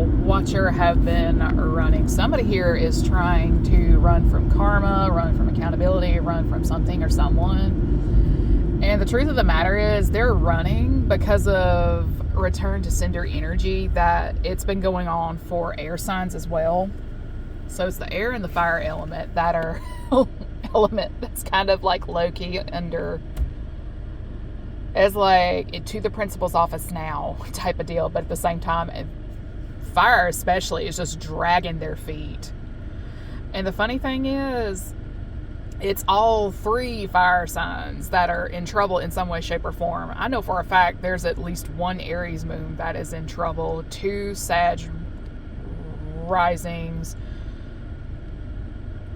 watcher have been running. Somebody here is trying to run from karma, run from accountability, run from something or someone. And the truth of the matter is they're running because of return to sender energy that it's been going on for air signs as well. So it's the air and the fire element that are element that's kind of like low-key under as like to the principal's office now type of deal, but at the same time fire especially is just dragging their feet. And the funny thing is it's all 3 fire signs that are in trouble in some way, shape, or form. I know for a fact there's at least 1 Aries moon that is in trouble, 2 Sag risings,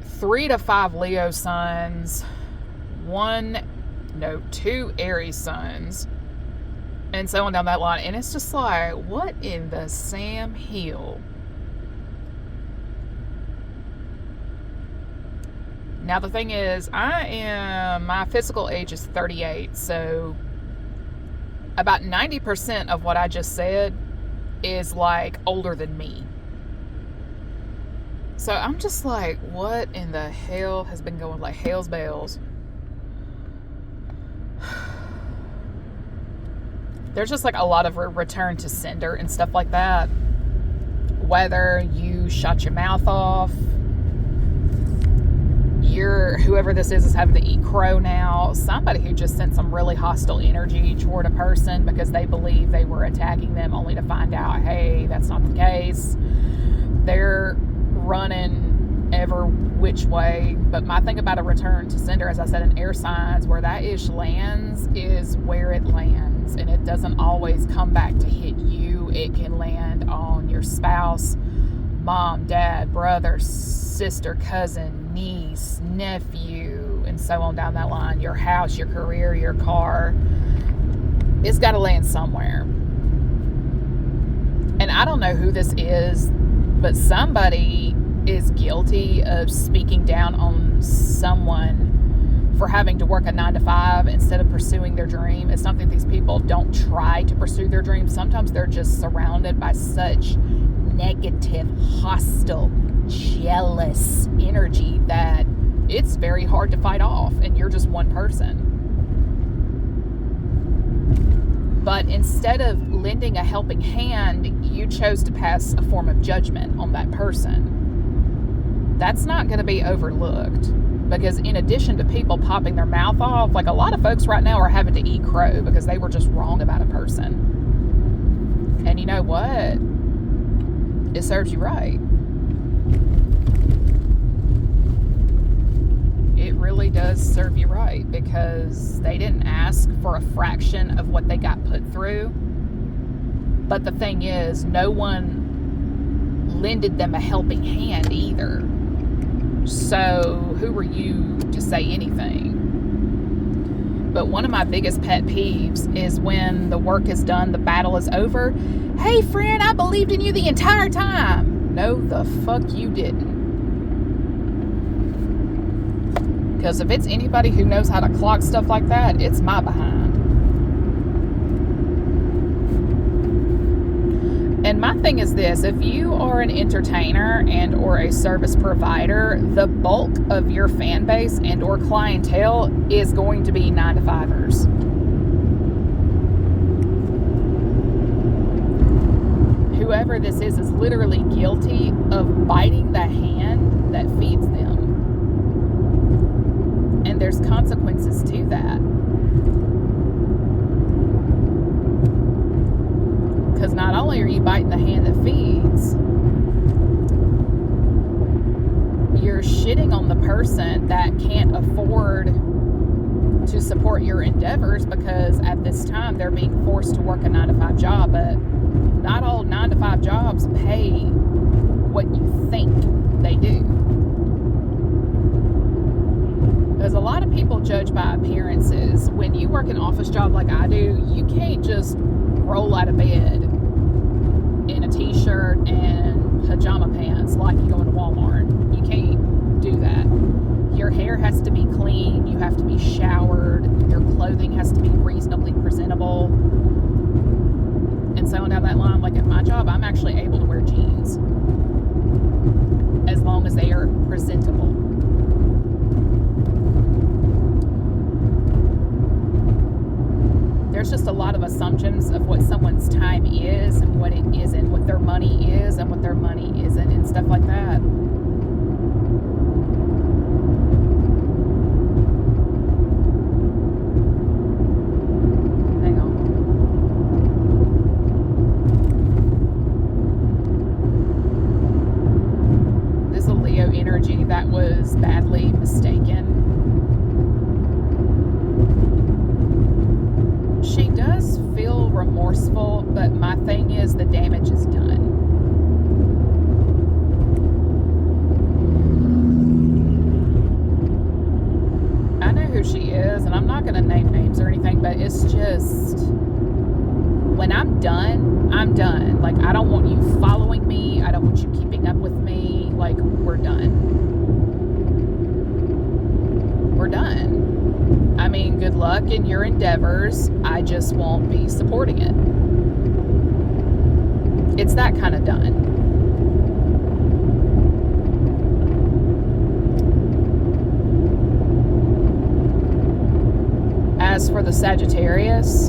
3 to 5 Leo suns, 2 Aries suns, and so on down that line. And it's just like, what in the Sam Hill? Now the thing is, my physical age is 38, so about 90% of what I just said is like older than me. So I'm just like, what in the hell has been going, like hell's bells? There's just like a lot of return to sender and stuff like that. Whether you shut your mouth off, whoever this is having to eat crow now. Somebody who just sent some really hostile energy toward a person because they believe they were attacking them, only to find out, hey, that's not the case. They're running ever which way. But my thing about a return to sender, as I said, in air signs, where that ish lands is where it lands, and it doesn't always come back to hit you. It can land on your spouse, mom, dad, brother, sister, cousin, niece, nephew, and so on down that line. Your house, your career, your car. It's got to land somewhere. And I don't know who this is, but somebody is guilty of speaking down on someone for having to work a 9-to-5 instead of pursuing their dream. It's not that these people don't try to pursue their dream. Sometimes they're just surrounded by such negative, hostile, jealous energy that it's very hard to fight off, and you're just one person. But instead of lending a helping hand, you chose to pass a form of judgment on that person. That's not going to be overlooked, because in addition to people popping their mouth off, like a lot of folks right now are having to eat crow because they were just wrong about a person. And you know what? It serves you right. It really does serve you right, because they didn't ask for a fraction of what they got put through. But the thing is, no one lended them a helping hand either. So who were you to say anything? But one of my biggest pet peeves is when the work is done, the battle is over. Hey friend, I believed in you the entire time. No, the fuck you didn't. Because if it's anybody who knows how to clock stuff like that, it's my behind. And my thing is this: if you are an entertainer and or a service provider, the bulk of your fan base and or clientele is going to be 9-to-5ers. Whoever this is literally guilty of biting the hand that feeds them. And there's consequences to that. Because not only are you biting the hand that feeds, you're shitting on the person that can't afford to support your endeavors, because at this time they're being forced to work a 9-to-5 job. But not all 9-to-5 jobs pay what you think they do. Because a lot of people judge by appearances. When you work an office job like I do, you can't just roll out of bed in a t-shirt and pajama pants like you go into Walmart. You can't do that. Your hair has to be clean. You have to be showered. Your clothing has to be reasonably presentable. And so down that line, like at my job, I'm actually able to wear jeans and what their money isn't and stuff like that. Hang on. This is a Leo energy that was badly mistaken. She does feel remorseful, but my thing is the damage is done. I know who she is, and I'm not going to name names or anything, but it's just, when I'm done, I'm done. Like, I don't want you following me. I don't want you keeping up with me. Like, we're done. We're done. I mean, good luck in your endeavors. I just won't be supporting it. It's that kind of done. As for the Sagittarius,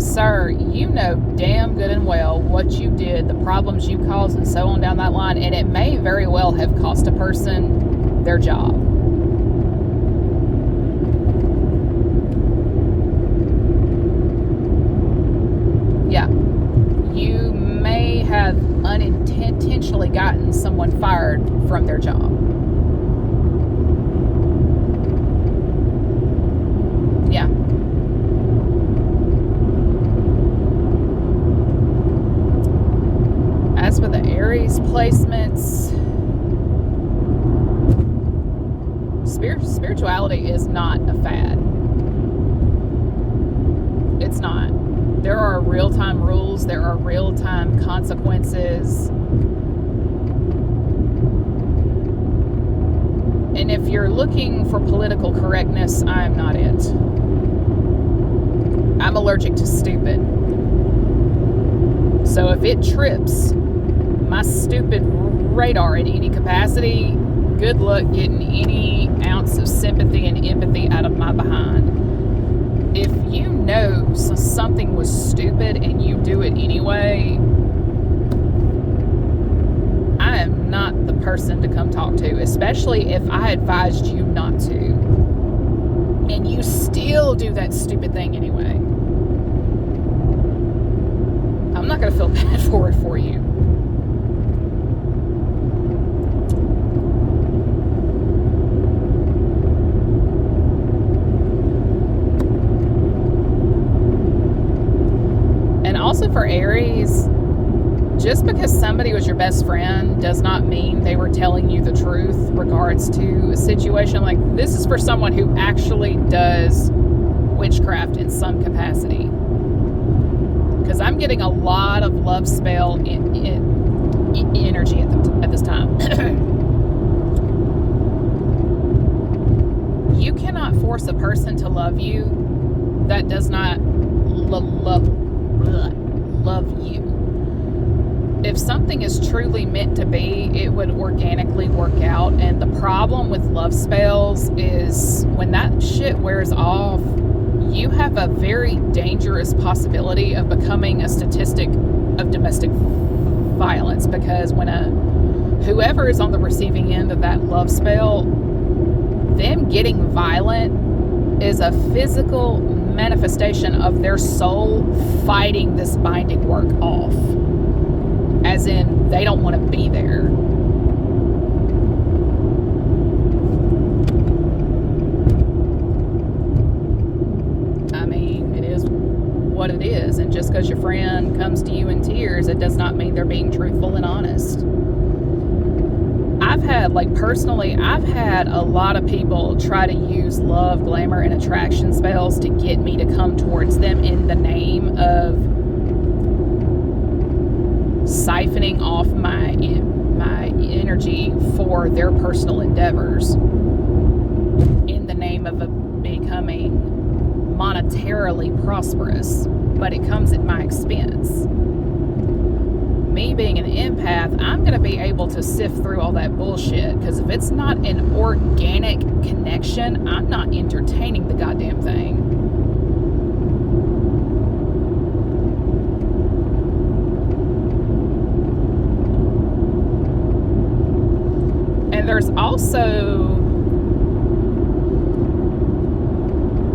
sir, you know damn good and well what you did, the problems you caused, and so on down that line, and it may very well have cost a person their job. Yeah, you may have unintentionally gotten someone fired from their job. Yeah. As for the Aries placements, spirituality is not a fad. It's not. There are real-time rules. There are real-time consequences. And if you're looking for political correctness, I'm not it. I'm allergic to stupid. So if it trips my stupid radar in any capacity, good luck getting any ounce of sympathy and empathy out of my behind. If you know something was stupid and you do it anyway, I am not the person to come talk to, especially if I advised you not to, and you still do that stupid thing anyway. I'm not going to feel bad for it for you. Also for Aries, just because somebody was your best friend does not mean they were telling you the truth regards to a situation. Like, this is for someone who actually does witchcraft in some capacity. Because I'm getting a lot of love spell energy at this time. You cannot force a person to love you that does not love you. If something is truly meant to be, it would organically work out. And the problem with love spells is when that shit wears off, you have a very dangerous possibility of becoming a statistic of domestic violence, because when whoever is on the receiving end of that love spell, them getting violent is a physical manifestation of their soul fighting this binding work off, as in they don't want to be there. I mean, it is what it is, and just because your friend comes to you in tears, it does not mean they're being truthful and honest. I've had a lot of people try to use love, glamour, and attraction spells to get me to come towards them in the name of siphoning off my energy for their personal endeavors in the name of becoming monetarily prosperous, but it comes at my expense. Me being an empath, I'm going to be able to sift through all that bullshit, because if it's not an organic connection, I'm not entertaining the goddamn thing. And there's also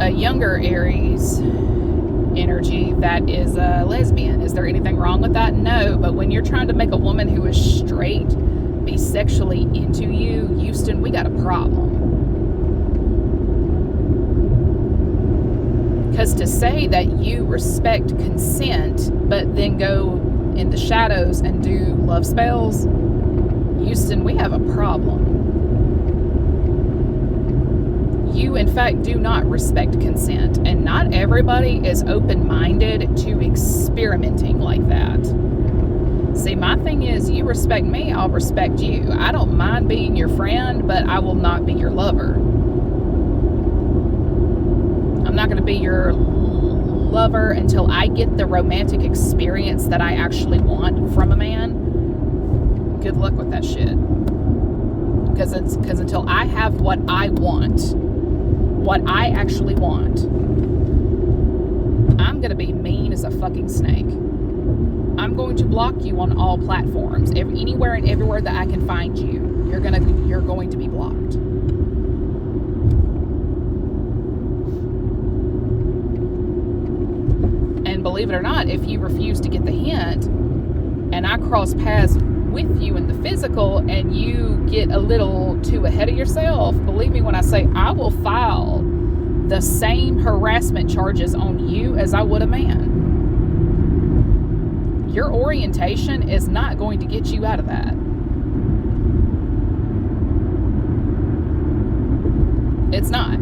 a younger Aries energy that is a lesbian. Is there anything wrong with that? No. But when you're trying to make a woman who is straight be sexually into you, Houston, we got a problem. Because to say that you respect consent, but then go in the shadows and do love spells, Houston, we have a problem. You, in fact, do not respect consent, and not everybody is open-minded to experimenting like that. See, my thing is, you respect me, I'll respect you. I don't mind being your friend, but I will not be your lover. I'm not going to be your lover until I get the romantic experience that I actually want from a man. Good luck with that shit. Because until I have what I want, what I actually want, I'm going to be mean as a fucking snake. I'm going to block you on all platforms. Anywhere and everywhere that I can find you, you're going to be blocked. And believe it or not, if you refuse to get the hint and I cross paths with you in the physical and you get a little too ahead of yourself, believe me when I say I will file the same harassment charges on you as I would a man. Your orientation is not going to get you out of that. It's not.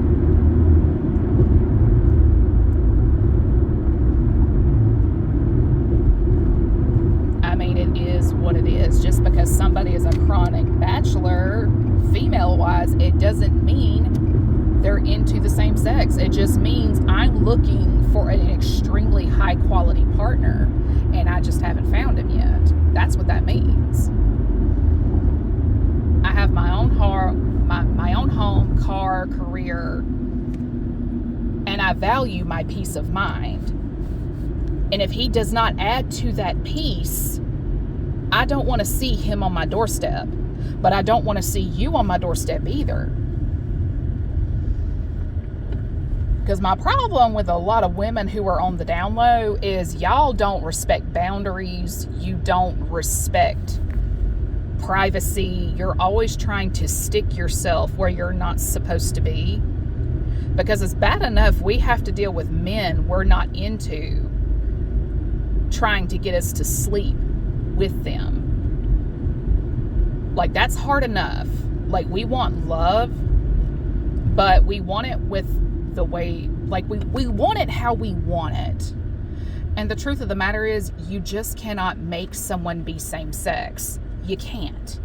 I mean, it is what it is. Just because somebody is a chronic bachelor, female-wise, it doesn't mean they're into the same sex. It just means I'm looking for an extremely high-quality partner, and I just haven't found him yet. That's what that means. I have my own home, car, career, and I value my peace of mind. And if he does not add to that peace, I don't want to see him on my doorstep, but I don't want to see you on my doorstep either. Because my problem with a lot of women who are on the down low is y'all don't respect boundaries. You don't respect privacy. You're always trying to stick yourself where you're not supposed to be. Because it's bad enough we have to deal with men we're not into trying to get us to sleep with them. Like, that's hard enough. Like, we want love, but we want it with the way, like, we want it how we want it. And the truth of the matter is, you just cannot make someone be same sex. You can't.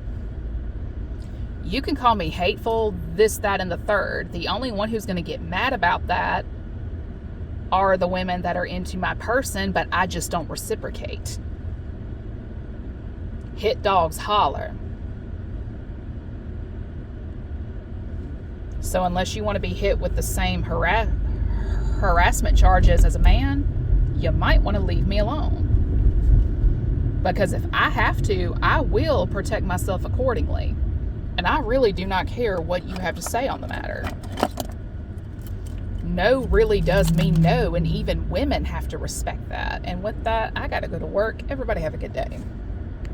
You can call me hateful, this, that, and the third. The only one who's going to get mad about that are the women that are into my person, but I just don't reciprocate. Hit dogs holler. So unless you want to be hit with the same harassment charges as a man, you might want to leave me alone. Because if I have to, I will protect myself accordingly. And I really do not care what you have to say on the matter. No really does mean no, and even women have to respect that. And with that, I gotta go to work. Everybody have a good day.